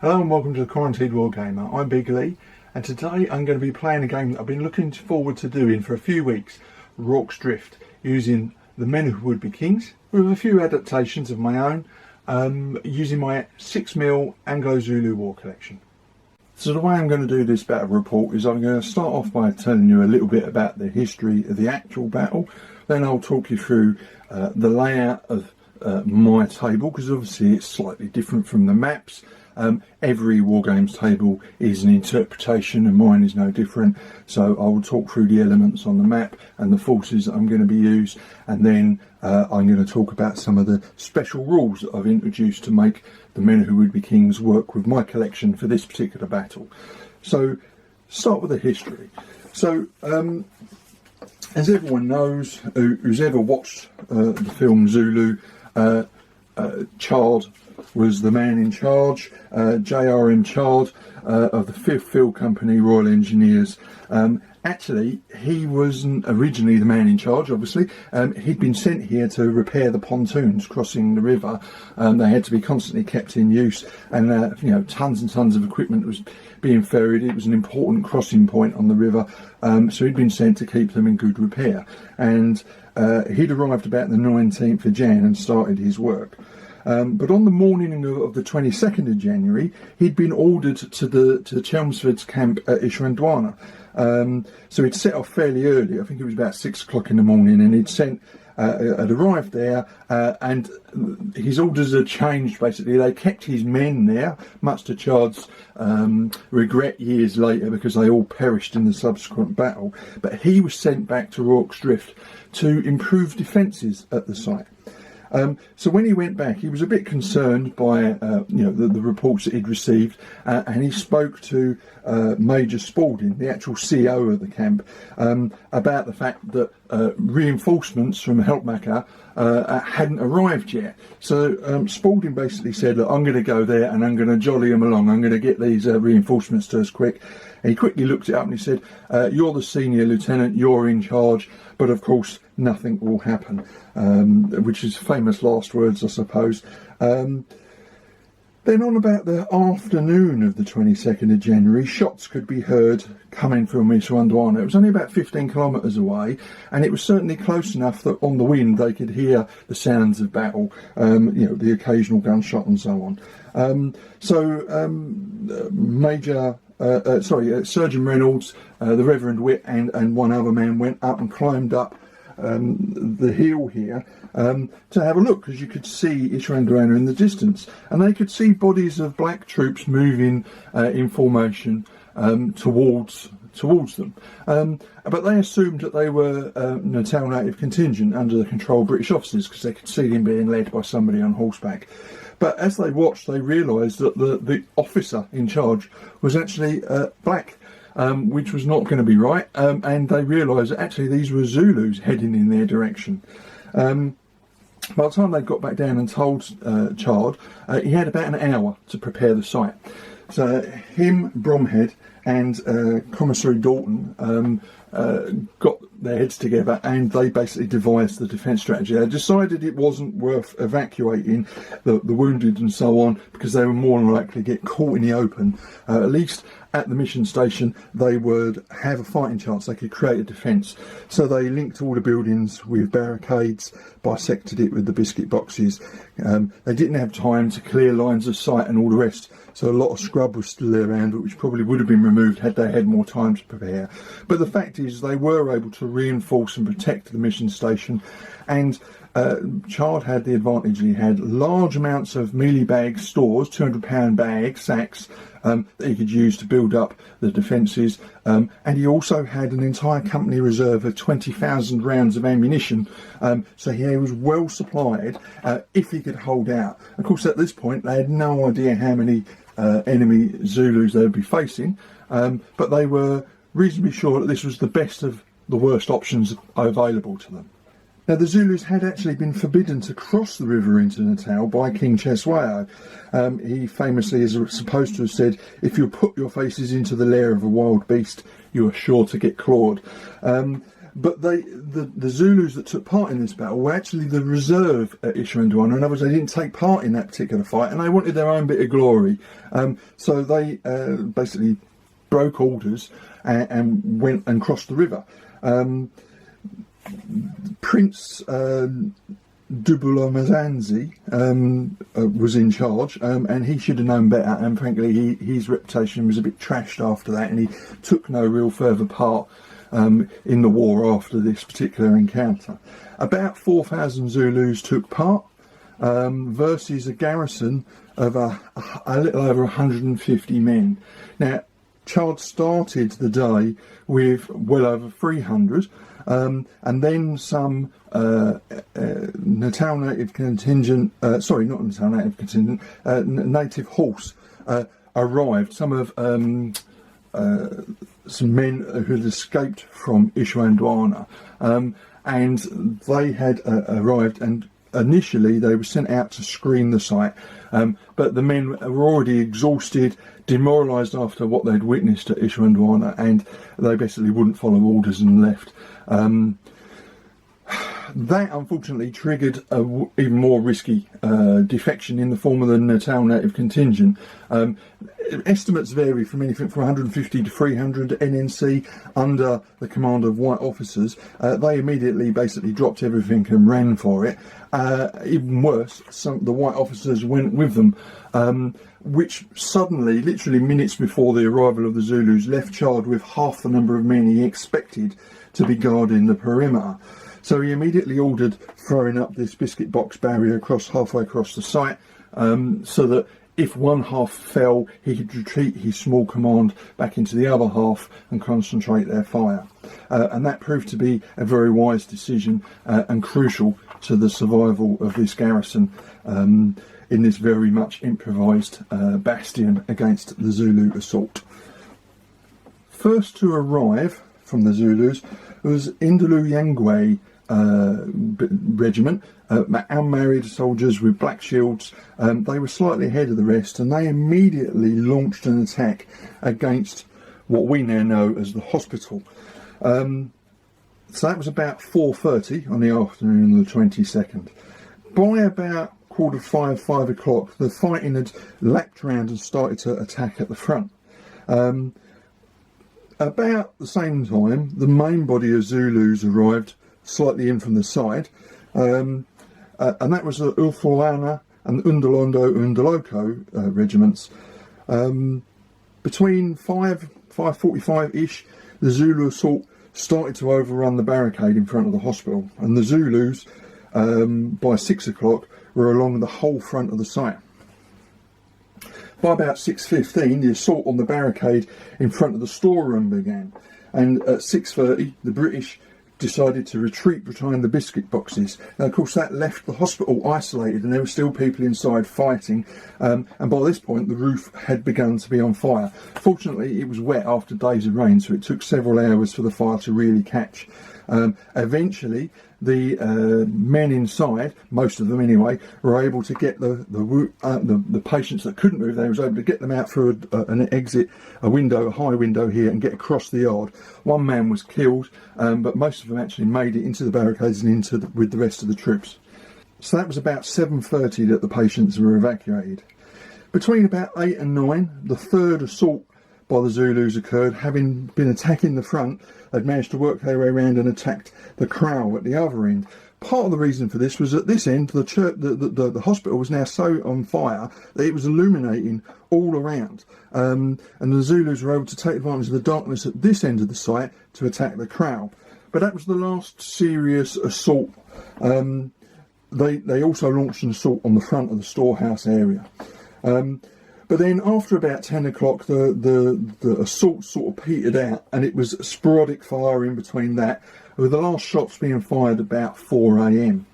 Hello and welcome to the Quarantined War Gamer. I'm Big Lee, and today I'm going to be playing a game that I've been looking forward to doing for a few weeks, Rorke's Drift, using the Men Who Would Be Kings, with a few adaptations of my own, using my 6mm Anglo-Zulu war collection. So the way I'm going to do this battle report is I'm going to start off by telling you a little bit about the history of the actual battle, then I'll talk you through the layout of my table, because obviously it's slightly different from the maps. Every Wargames table is an interpretation and mine is no different, so I will talk through the elements on the map and the forces that I'm going to be used, and then I'm going to talk about some of the special rules that I've introduced to make the Men Who Would Be Kings work with my collection for this particular battle. So start with the history. So as everyone knows who's ever watched the film Zulu, Chard was the man in charge, J.R.M. Chard of the 5th Field Company Royal Engineers. Actually, he wasn't originally the man in charge, obviously. He'd been sent here to repair the pontoons crossing the river. They had to be constantly kept in use, and you know, tons and tons of equipment was being ferried. It was an important crossing point on the river, so he'd been sent to keep them in good repair. And he'd arrived about the 19th of Jan and started his work. But on the morning of the 22nd of January, he'd been ordered to Chelmsford's camp at Ishwandwana. So he'd set off fairly early. I think it was about 6 o'clock in the morning, and had arrived there, and his orders had changed. Basically, they kept his men there, much to Chard's regret years later, because they all perished in the subsequent battle. But he was sent back to Rorke's Drift to improve defences at the site. So when he went back, he was a bit concerned by the reports that he'd received, and he spoke to Major Spalding, the actual CEO of the camp, about the fact that reinforcements from Helpmaker hadn't arrived yet. So Spalding basically said, look, I'm going to go there and I'm going to jolly them along. I'm going to get these reinforcements to us quick. And he quickly looked it up and he said, you're the senior lieutenant, you're in charge, but of course nothing will happen, which is famous last words, I suppose. Then on about the afternoon of the 22nd of January, shots could be heard coming from Ishwandwana. It was only about 15 kilometres away, and it was certainly close enough that on the wind they could hear the sounds of battle, the occasional gunshot and so on. Surgeon Reynolds, the Reverend Witt, and one other man went up and climbed up the hill here to have a look, because you could see Ishwandwana in the distance, and they could see bodies of black troops moving in formation towards them. But they assumed that they were Natal Native contingent under the control of British officers, because they could see them being led by somebody on horseback. But as they watched, they realised that the officer in charge was actually black, which was not going to be right, and they realised that actually these were Zulus heading in their direction. By the time they got back down and told Chard, he had about an hour to prepare the site. So him, Bromhead, and Commissary Dalton got their heads together, and they basically devised the defence strategy. They decided it wasn't worth evacuating the wounded and so on, because they were more than likely to get caught in the open. At least at the mission station they would have a fighting chance, they could create a defence. So they linked all the buildings with barricades, bisected it with the biscuit boxes. They didn't have time to clear lines of sight and all the rest, so a lot of scrub was still around, which probably would have been removed had they had more time to prepare. But the fact is they were able to reinforce and protect the mission station, and Chard had the advantage. He had large amounts of mealie bag stores, 200-pound bags, sacks, that he could use to build up the defences, and he also had an entire company reserve of 20,000 rounds of ammunition, so he was well supplied if he could hold out. Of course, at this point they had no idea how many enemy Zulus they would be facing, but they were reasonably sure that this was the best of the worst options available to them. Now, the Zulus had actually been forbidden to cross the river into Natal by King Cetshwayo. He famously is supposed to have said, if you put your faces into the lair of a wild beast, you are sure to get clawed. but the Zulus that took part in this battle were actually the reserve at Ishiranduana. In other words, they didn't take part in that particular fight, and they wanted their own bit of glory. So they basically broke orders and went and crossed the river. Prince Dubula-Mazanzi was in charge, and he should have known better, and frankly his reputation was a bit trashed after that, and he took no real further part in the war after this particular encounter. About 4,000 Zulus took part versus a garrison of a little over 150 men. Now, Chad started the day with well over 300, and then some Natal native contingent, sorry, not Natal native contingent, native horse arrived. Some men who had escaped from Ishiranduana, and they had arrived, and initially they were sent out to screen the site, but the men were already exhausted, demoralised after what they'd witnessed at Ishiranduana, and they basically wouldn't follow orders and left. That unfortunately triggered a even more risky defection in the form of the Natal native contingent. Estimates vary from anything from 150 to 300 NNC under the command of white officers. They immediately basically dropped everything and ran for it. Even worse, the white officers went with them, which suddenly, literally minutes before the arrival of the Zulus, left Chad with half the number of men he expected to be guarding the perimeter. So he immediately ordered throwing up this biscuit box barrier halfway across the site, so that if one half fell, he could retreat his small command back into the other half and concentrate their fire. And that proved to be a very wise decision and crucial to the survival of this garrison in this very much improvised bastion against the Zulu assault. First to arrive from the Zulus was Indulu Yangwe regiment, unmarried soldiers with black shields. They were slightly ahead of the rest, and they immediately launched an attack against what we now know as the hospital. So that was about 4:30 on the afternoon of the 22nd. By about 4:45, 5 o'clock, the fighting had lapped around and started to attack at the front. About the same time, the main body of Zulus arrived slightly in from the side, and that was the Ulfalana and the Unduloko regiments. Between 5:45-ish, the Zulu assault started to overrun the barricade in front of the hospital, and the Zulus, by 6 o'clock, were along the whole front of the site. By about 6:15, the assault on the barricade in front of the storeroom began, and at 6:30, the British decided to retreat behind the biscuit boxes. Now, of course, that left the hospital isolated, and there were still people inside fighting, and by this point the roof had begun to be on fire. Fortunately, it was wet after days of rain, so it took several hours for the fire to really catch. Eventually, the men inside, most of them anyway, were able to get the patients that couldn't move. They was able to get them out through an exit, a high window here, and get across the yard. One man was killed, but most of them actually made it into the barricades and with the rest of the troops. So that was about 7:30 that the patients were evacuated. Between about 8 and 9, the third assault by the Zulus occurred. Having been attacking the front, they'd managed to work their way around and attacked the kraal at the other end. Part of the reason for this was at this end, the hospital was now so on fire that it was illuminating all around. And the Zulus were able to take advantage of the darkness at this end of the site to attack the kraal. But that was the last serious assault. They also launched an assault on the front of the storehouse area. But then after about 10 o'clock, the assault sort of petered out, and it was sporadic fire in between that, with the last shots being fired about 4 a.m.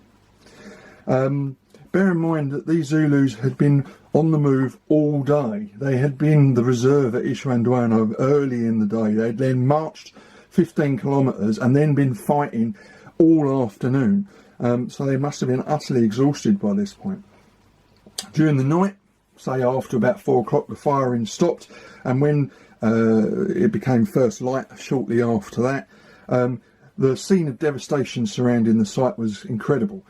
Bear in mind that these Zulus had been on the move all day. They had been the reserve at Ishiranduana early in the day. They had then marched 15 kilometres and then been fighting all afternoon. So they must have been utterly exhausted by this point. During the night, say after about 4 o'clock, the firing stopped, and when it became first light shortly after that, the scene of devastation surrounding the site was incredible.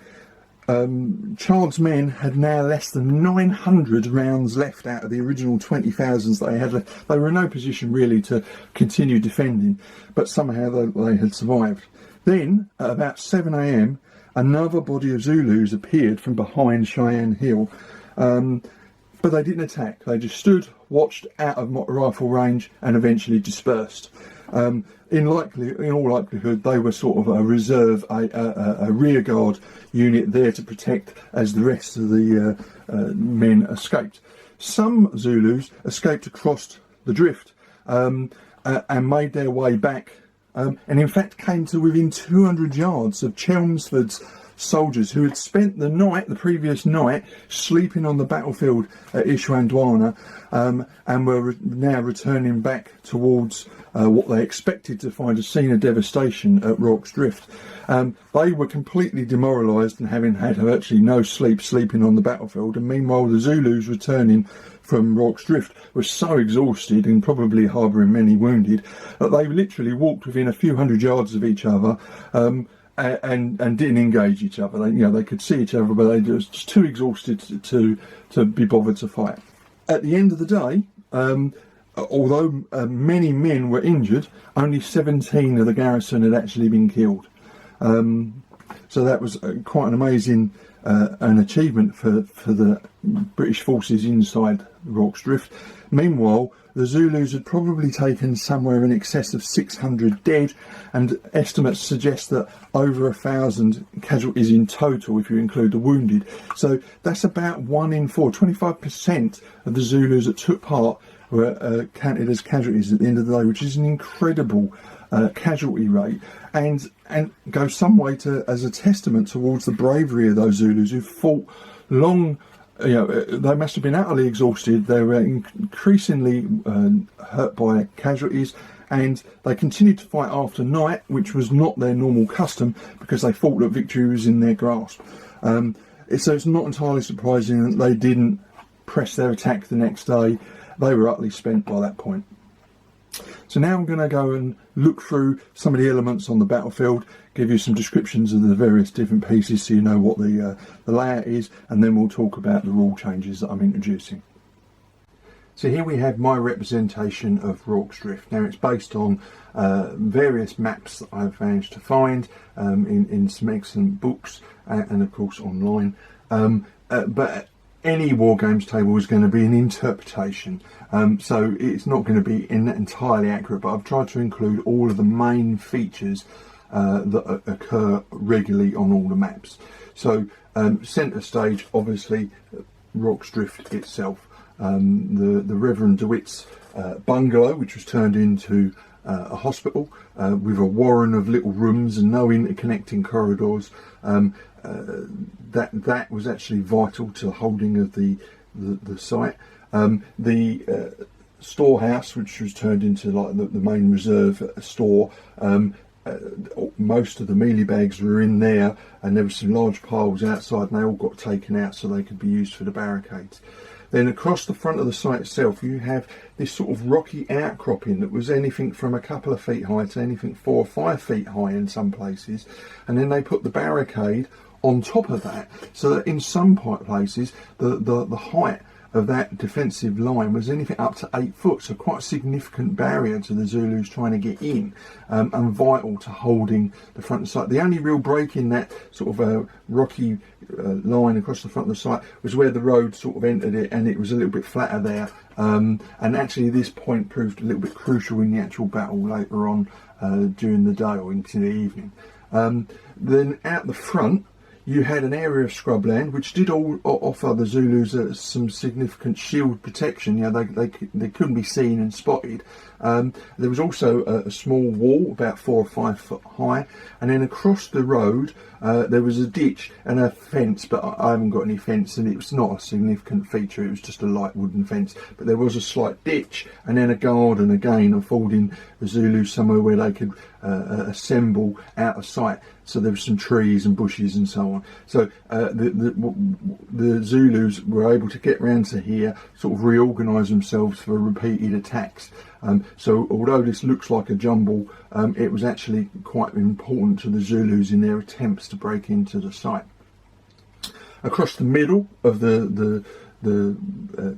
Child's men had now less than 900 rounds left out of the original 20,000 they had. They were in no position really to continue defending, but somehow they had survived. Then, at about 7 AM, another body of Zulus appeared from behind Cheyenne Hill, but they didn't attack. They just stood, watched out of rifle range, and eventually dispersed. In all likelihood, they were sort of a reserve, a rear guard unit there to protect as the rest of the men escaped. Some Zulus escaped across the drift and made their way back, and in fact came to within 200 yards of Chelmsford's soldiers who had spent the previous night sleeping on the battlefield at Ishwandwana, and were now returning back towards what they expected to find a scene of devastation at Rorke's Drift. They were completely demoralised and having had virtually no sleep, sleeping on the battlefield, and meanwhile the Zulus returning from Rorke's Drift were so exhausted and probably harbouring many wounded that they literally walked within a few hundred yards of each other, and didn't engage each other. They could see each other, but they were just too exhausted to be bothered to fight. At the end of the day, although many men were injured, only 17 of the garrison had actually been killed. So that was quite an amazing an achievement for the British forces inside Rorke's Drift. Meanwhile, the Zulus had probably taken somewhere in excess of 600 dead, and estimates suggest that over 1,000 casualties in total if you include the wounded. So that's about 1 in 4, 25% of the Zulus that took part were counted as casualties at the end of the day, which is an incredible casualty rate, and goes some way as a testament towards the bravery of those Zulus who fought long. They must have been utterly exhausted. They were increasingly hurt by casualties, and they continued to fight after night, which was not their normal custom, because they thought that victory was in their grasp. So it's not entirely surprising that they didn't press their attack the next day. They were utterly spent by that point. So now I'm going to go and look through some of the elements on the battlefield, give you some descriptions of the various different pieces so you know what the layout is, and then we'll talk about the rule changes that I'm introducing. So here we have my representation of Rorke's Drift. Now it's based on various maps that I've managed to find in some excellent books and of course online. But any war games table is going to be an interpretation, so it's not going to be entirely accurate, but I've tried to include all of the main features that occur regularly on all the maps. So centre stage, obviously, Rorke's Drift itself, the Reverend DeWitt's bungalow, which was turned into a hospital with a warren of little rooms and no interconnecting corridors. That was actually vital to the holding of the site. The storehouse, which was turned into like the main reserve store, most of the mealie bags were in there, and there were some large piles outside, and they all got taken out so they could be used for the barricades. Then across the front of the site itself, you have this sort of rocky outcropping that was anything from a couple of feet high to anything 4 or 5 feet high in some places, and then they put the barricade on top of that, so that in some places the height of that defensive line was anything up to 8 foot, so quite a significant barrier to the Zulus trying to get in, and vital to holding the front of the site. The only real break in that sort of rocky line across the front of the site was where the road sort of entered it, and it was a little bit flatter there, and actually this point proved a little bit crucial in the actual battle later on during the day or into the evening. Then out the front you had an area of scrubland which did all offer the Zulus some significant shield protection. They couldn't be seen and spotted. There was also a small wall about 4 or 5 foot high, and then across the road there was a ditch and a fence, but I haven't got any fence, and it was not a significant feature. It was just a light wooden fence, but there was a slight ditch and then a garden again affording the Zulus somewhere where they could assemble out of sight. So there were some trees and bushes and so on. So the Zulus were able to get round to here, sort of reorganise themselves for repeated attacks. So although this looks like a jumble, it was actually quite important to the Zulus in their attempts to break into the site. Across the middle of the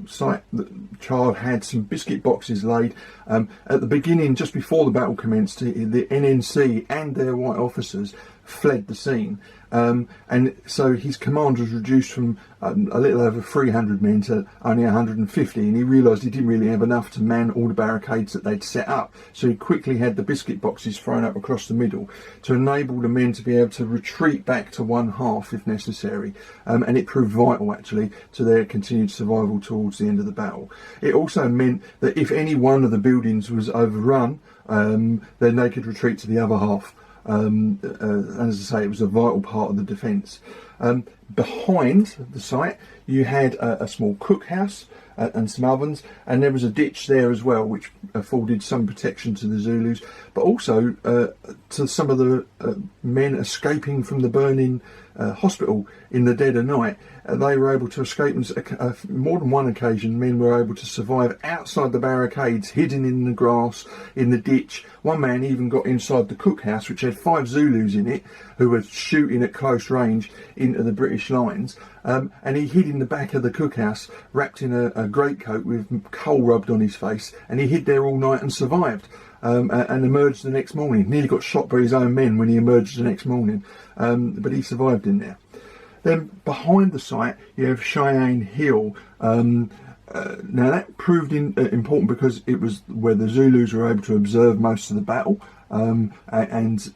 site, the child had some biscuit boxes laid. At the beginning, just before the battle commenced, the NNC and their white officers fled the scene, and so his command was reduced from a little over 300 men to only 150, and he realised he didn't really have enough to man all the barricades that they'd set up, so he quickly had the biscuit boxes thrown up across the middle to enable the men to be able to retreat back to one half if necessary, and it proved vital actually to their continued survival towards the end of the battle. It also meant that if any one of the buildings was overrun, then they could retreat to the other half. As I say, it was a vital part of the defence. Behind the site you had a small cookhouse and some ovens, and there was a ditch there as well which afforded some protection to the Zulus, but also to some of the men escaping from the burning hospital in the dead of night. They were able to escape, and more than one occasion men were able to survive outside the barricades, hidden in the grass, in the ditch. One man even got inside the cookhouse, which had 5 Zulus in it, who were shooting at close range into the British lines, and he hid in the back of the cookhouse, wrapped in a greatcoat with coal rubbed on his face, and he hid there all night and survived. And emerged the next morning. Nearly got shot by his own men when he emerged the next morning, but he survived in there. Then behind the site you have Cheyenne Hill. Now that proved important because it was where the Zulus were able to observe most of the battle, and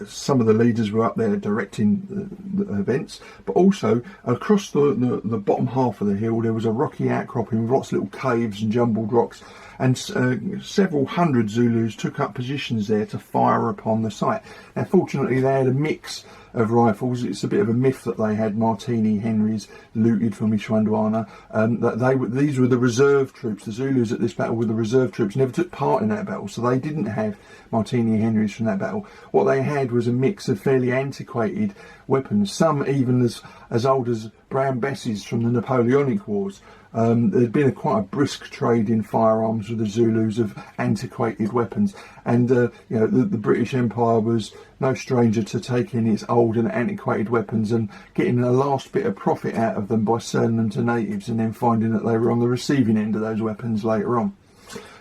some of the leaders were up there directing the events, but also across the bottom half of the hill there was a rocky outcropping with lots of little caves and jumbled rocks, and several hundred Zulus took up positions there to fire upon the site. Now fortunately they had a mix of rifles. It's a bit of a myth that they had Martini Henrys looted from Ishwandwana. These were the reserve troops. The Zulus at this battle were the reserve troops, never took part in that battle, so they didn't have Martini Henrys from that battle. What they had was a mix of fairly antiquated weapons, some even as old as Brown Bessies from the Napoleonic Wars. There'd been quite a brisk trade in firearms with the Zulus of antiquated weapons, and the British Empire was no stranger to taking its old and antiquated weapons and getting the last bit of profit out of them by selling them to natives, and then finding that they were on the receiving end of those weapons later on.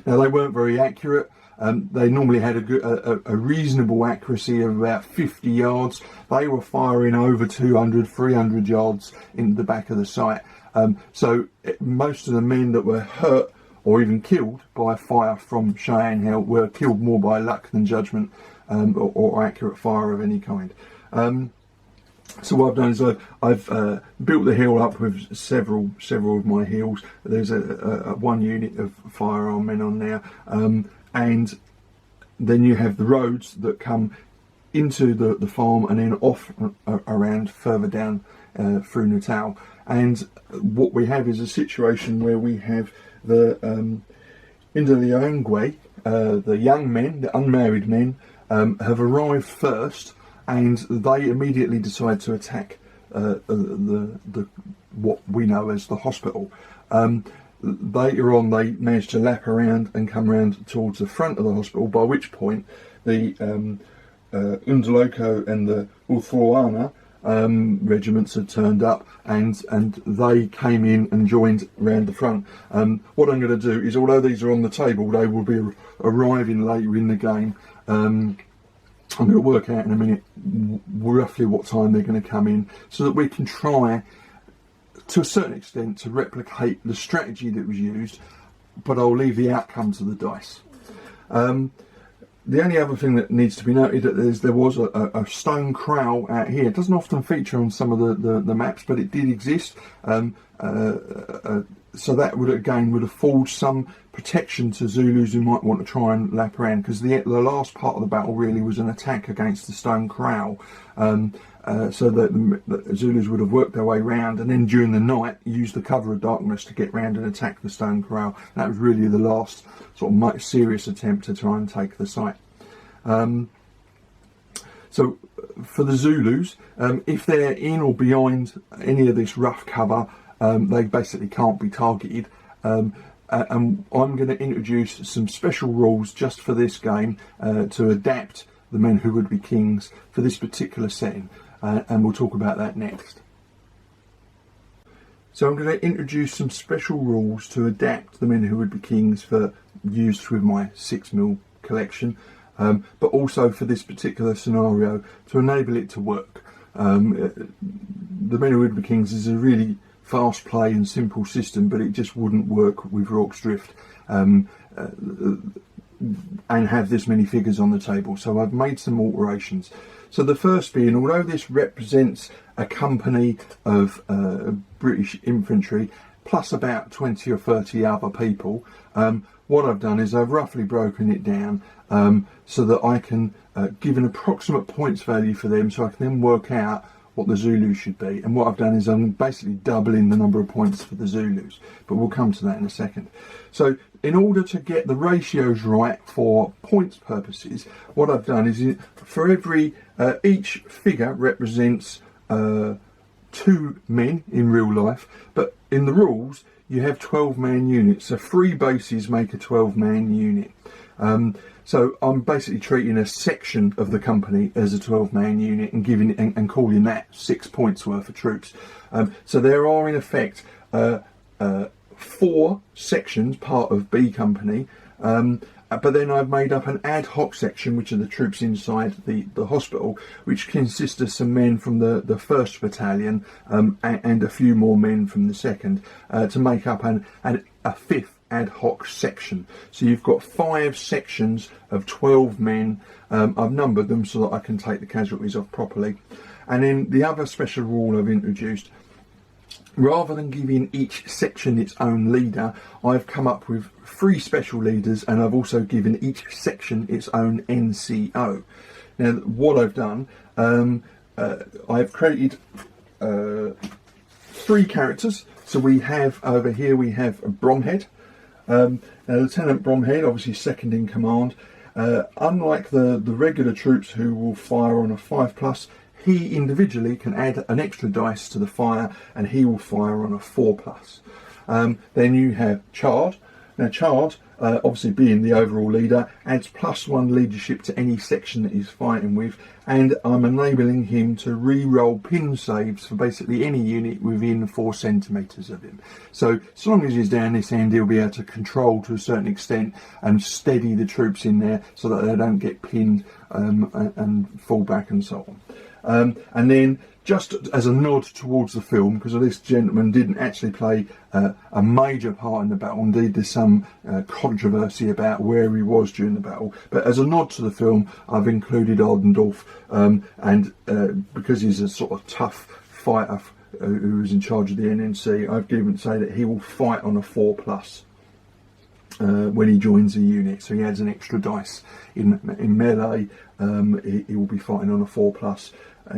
Now they weren't very accurate. They normally had a reasonable accuracy of about 50 yards. They were firing over 200, 300 yards in the back of the site. So most of the men that were hurt or even killed by fire from Cheyenne Hill were killed more by luck than judgment, or accurate fire of any kind. So what I've done is I've built the hill up with several of my hills. There's a one unit of firearm men on there, and then you have the roads that come into the farm and then off around further down through Natal. And what we have is a situation where we have the Indaliangwe, the young men, the unmarried men, have arrived first, and they immediately decide to attack the what we know as the hospital. Later on, they managed to lap around and come around towards the front of the hospital, by which point the Unduloko and the Uthroana regiments had turned up, and they came in and joined round the front. What I'm going to do is, although these are on the table, they will be arriving later in the game. I'm going to work out in a minute roughly what time they're going to come in, so that we can try to a certain extent to replicate the strategy that was used, but I'll leave the outcome to the dice. The only other thing that needs to be noted is there was a stone kraal out here. It doesn't often feature on some of the maps, but it did exist. So that would afford some protection to Zulus who might want to try and lap around, because the last part of the battle really was an attack against the stone kraal. So that the Zulus would have worked their way round, and then during the night use the cover of darkness to get round and attack the stone kraal. And that was really the last sort of serious attempt to try and take the site. So for the Zulus, if they're in or behind any of this rough cover, they basically can't be targeted. And I'm going to introduce some special rules just for this game to adapt the men who would be kings for this particular setting, and we'll talk about that next. So I'm going to introduce some special rules to adapt the men who would be kings for use with my 6mm collection, but also for this particular scenario to enable it to work. The men who would be kings is a really fast play and simple system, but it just wouldn't work with Rorke's Drift and have this many figures on the table. So I've made some alterations. So the first being, although this represents a company of British infantry plus about 20 or 30 other people, what I've done is I've roughly broken it down so that I can give an approximate points value for them, so I can then work out what the Zulus should be. And what I've done is I'm basically doubling the number of points for the Zulus, but we'll come to that in a second. So in order to get the ratios right for points purposes, what I've done is for every each figure represents 2 men in real life, but in the rules you have 12-man units, so 3 bases make a 12-man unit. So I'm basically treating a section of the company as a 12-man unit and giving it and calling that 6 points worth of troops. So there are in effect 4 sections part of B Company, but then I've made up an ad hoc section, which are the troops inside the hospital, which consists of some men from the 1st Battalion and a few more men from the 2nd to make up a 5th ad hoc section. So you've got 5 sections of 12 men. I've numbered them so that I can take the casualties off properly. And then the other special rule I've introduced, rather than giving each section its own leader, I've come up with 3 special leaders, and I've also given each section its own NCO. Now what I've done, I've created 3 characters. So we have over here, we have Bromhead. Now Lieutenant Bromhead, obviously second in command. Unlike the regular troops who will fire on a 5+, he individually can add an extra dice to the fire, and he will fire on a 4+. Then you have Chard. Now Chard, obviously being the overall leader, adds +1 leadership to any section that he's fighting with, and I'm enabling him to re-roll pin saves for basically any unit within 4 centimetres of him. So long as he's down this end, he'll be able to control to a certain extent and steady the troops in there so that they don't get pinned and fall back and so on. And then, just as a nod towards the film, because this gentleman didn't actually play a major part in the battle, indeed there's some controversy about where he was during the battle, but as a nod to the film, I've included Ardendorf, and because he's a sort of tough fighter who was in charge of the NNC, I've given say that he will fight on a 4+. When he joins a unit, so he adds an extra dice in melee. He will be fighting on a 4+.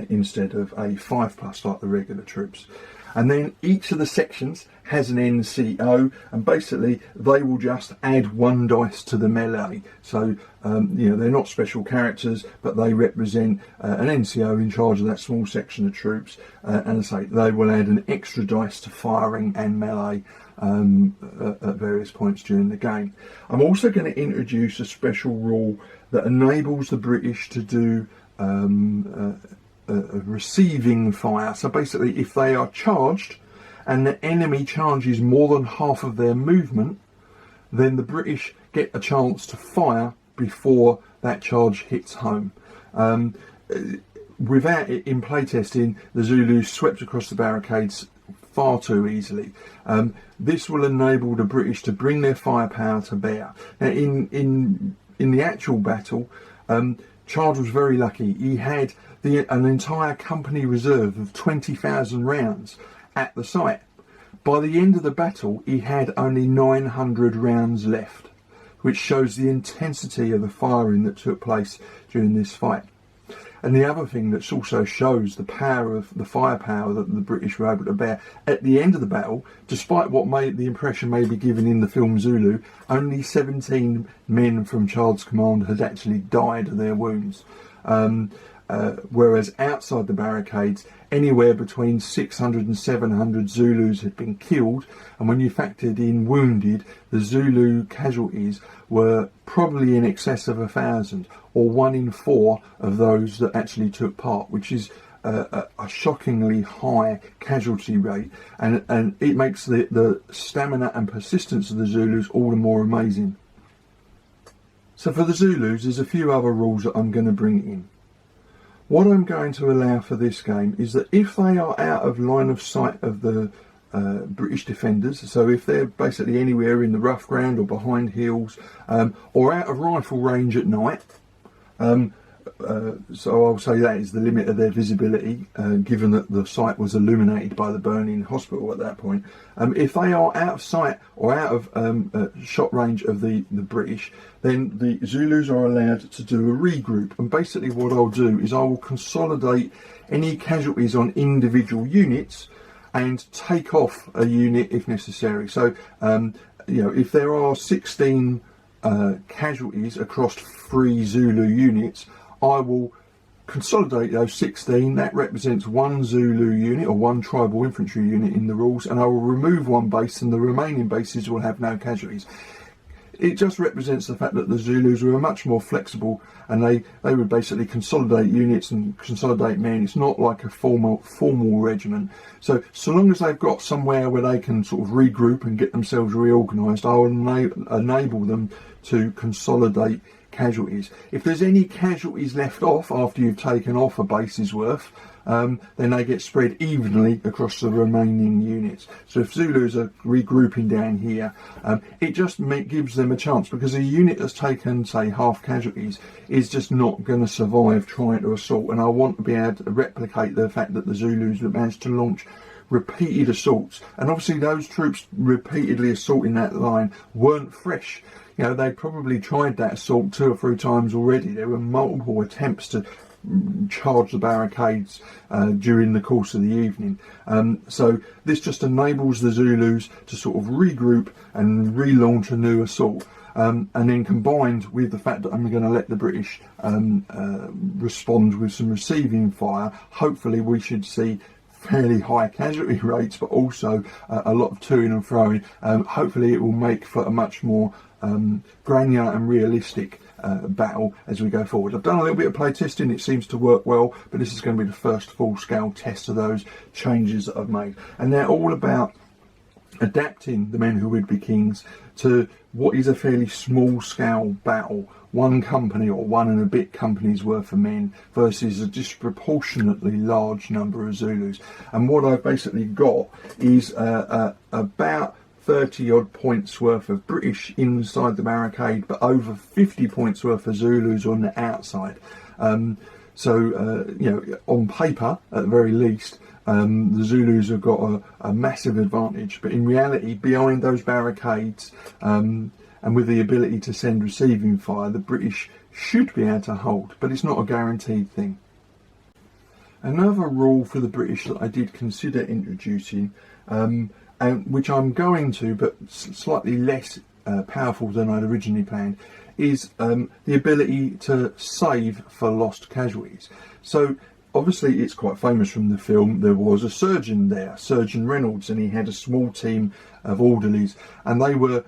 Instead of a 5+ like the regular troops. And then each of the sections has an NCO, and basically they will just add 1 dice to the melee. So you know, they're not special characters, but they represent an NCO in charge of that small section of troops, and as I say, they will add an extra dice to firing and melee at various points during the game. I'm also going to introduce a special rule that enables the British to do receiving fire. So basically, if they are charged and the enemy charges more than half of their movement, then the British get a chance to fire before that charge hits home. Without it, in playtesting, the Zulus swept across the barricades far too easily. This will enable the British to bring their firepower to bear. Now, in the actual battle, Chard was very lucky. He had an entire company reserve of 20,000 rounds at the site. By the end of the battle, he had only 900 rounds left, which shows the intensity of the firing that took place during this fight. And the other thing that also shows the power of the firepower that the British were able to bear at the end of the battle, despite what the impression may be given in the film Zulu, only 17 men from Chard's command had actually died of their wounds. whereas outside the barricades, anywhere between 600 and 700 Zulus had been killed, and when you factored in wounded, the Zulu casualties were probably in excess of 1,000, or 1 in 4 of those that actually took part, which is a shockingly high casualty rate, and it makes the stamina and persistence of the Zulus all the more amazing. So for the Zulus, there's a few other rules that I'm going to bring in. What I'm going to allow for this game is that if they are out of line of sight of the British defenders, so if they're basically anywhere in the rough ground or behind hills, or out of rifle range at night, so I'll say that is the limit of their visibility, given that the site was illuminated by the burning hospital at that point. If they are out of sight or out of shot range of the British, then the Zulus are allowed to do a regroup. And basically what I'll do is I will consolidate any casualties on individual units and take off a unit if necessary. So, you know, if there are 16 casualties across 3 Zulu units, I will consolidate those 16. That represents 1 Zulu unit or 1 tribal infantry unit in the rules, and I will remove 1 base, and the remaining bases will have no casualties. It just represents the fact that the Zulus were much more flexible, and they would basically consolidate units and consolidate men. It's not like a formal regiment. So long as they've got somewhere where they can sort of regroup and get themselves reorganised, I will enable them to consolidate casualties. If there's any casualties left off after you've taken off a base's worth, then they get spread evenly across the remaining units. So if Zulus are regrouping down here, it just gives them a chance, because a unit that's taken, say, half casualties is just not going to survive trying to assault, and I want to be able to replicate the fact that the Zulus managed to launch repeated assaults, and obviously those troops repeatedly assaulting that line weren't fresh. You know, they probably tried that assault 2 or 3 times already. There were multiple attempts to charge the barricades during the course of the evening. So this just enables the Zulus to sort of regroup and relaunch a new assault. And then combined with the fact that I'm going to let the British respond with some receiving fire, hopefully we should see fairly high casualty rates, but also a lot of toing and froing. Hopefully it will make for a much more granular and realistic battle as we go forward. I've done a little bit of play testing, it seems to work well, but this is going to be the first full-scale test of those changes that I've made, and they're all about adapting the Men Who Would Be Kings to what is a fairly small-scale battle, 1 company or 1 and a bit companies worth of men versus a disproportionately large number of Zulus. And what I've basically got is about 30 odd points worth of British inside the barricade, but over 50 points worth of Zulus on the outside. You know, on paper, at the very least, the Zulus have got a massive advantage, but in reality, behind those barricades, and with the ability to send receiving fire, the British should be able to hold, but it's not a guaranteed thing. Another rule for the British that I did consider introducing, and which I'm going to, but slightly less powerful than I'd originally planned, is the ability to save for lost casualties. So obviously it's quite famous from the film, there was a surgeon there, Surgeon Reynolds, and he had a small team of orderlies, and they were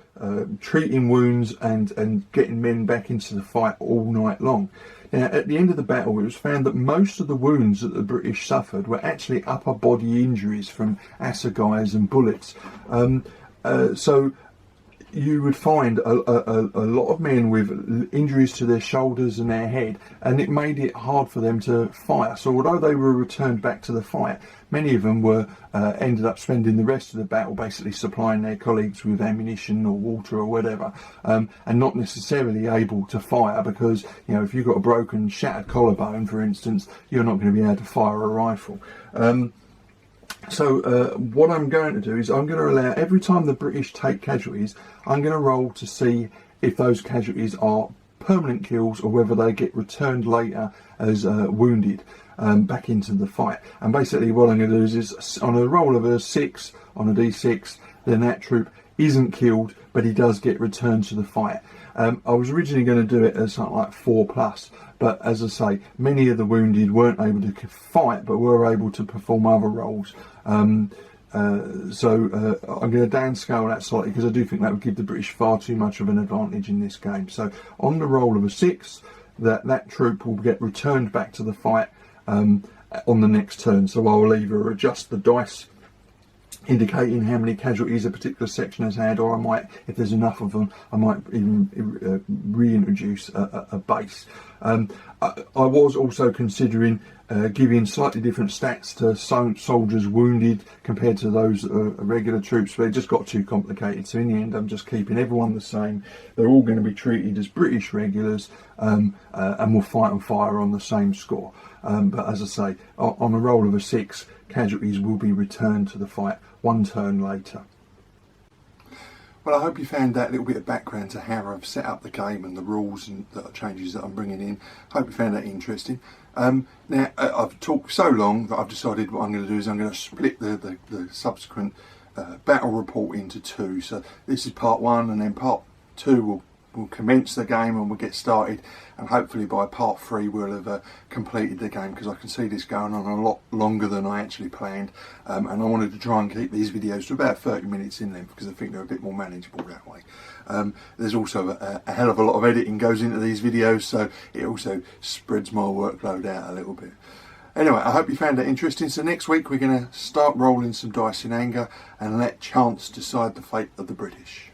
treating wounds and getting men back into the fight all night long. Now, at the end of the battle, it was found that most of the wounds that the British suffered were actually upper body injuries from assegais and bullets. So you would find a lot of men with injuries to their shoulders and their head, and it made it hard for them to fire. So although they were returned back to the fight, many of them were ended up spending the rest of the battle basically supplying their colleagues with ammunition or water or whatever, and not necessarily able to fire, because, you know, if you've got a broken, shattered collarbone, for instance, you're not going to be able to fire a rifle. So what I'm going to do is I'm going to allow, every time the British take casualties, I'm going to roll to see if those casualties are permanent kills or whether they get returned later as wounded back into the fight. And basically what I'm going to do is on a roll of a 6 on a d6, then that troop isn't killed, but he does get returned to the fight. I was originally going to do it as something like 4+, but as I say, many of the wounded weren't able to fight, but were able to perform other roles. So I'm going to downscale that slightly, because I do think that would give the British far too much of an advantage in this game. So on the roll of a 6, that troop will get returned back to the fight on the next turn. So I will either adjust the dice indicating how many casualties a particular section has had, or I might, if there's enough of them, I might even reintroduce a base. I was also considering giving slightly different stats to soldiers wounded compared to those regular troops, but it just got too complicated. So in the end, I'm just keeping everyone the same. They're all going to be treated as British regulars, and will fight and fire on the same score. But as I say, on a roll of a 6, casualties will be returned to the fight 1 turn later. Well, I hope you found that little bit of background to how I've set up the game and the rules and the changes that I'm bringing in. Hope you found that interesting. Now, I've talked so long that I've decided what I'm going to do is I'm going to split the subsequent battle report into 2. So this is part 1, and then part 2 will commence the game and we'll get started, and hopefully by part 3 we'll have completed the game, because I can see this going on a lot longer than I actually planned, and I wanted to try and keep these videos to about 30 minutes in length, because I think they're a bit more manageable that way. There's also a hell of a lot of editing goes into these videos, so it also spreads my workload out a little bit. Anyway, I hope you found that interesting. So next week we're going to start rolling some dice in anger and let chance decide the fate of the British.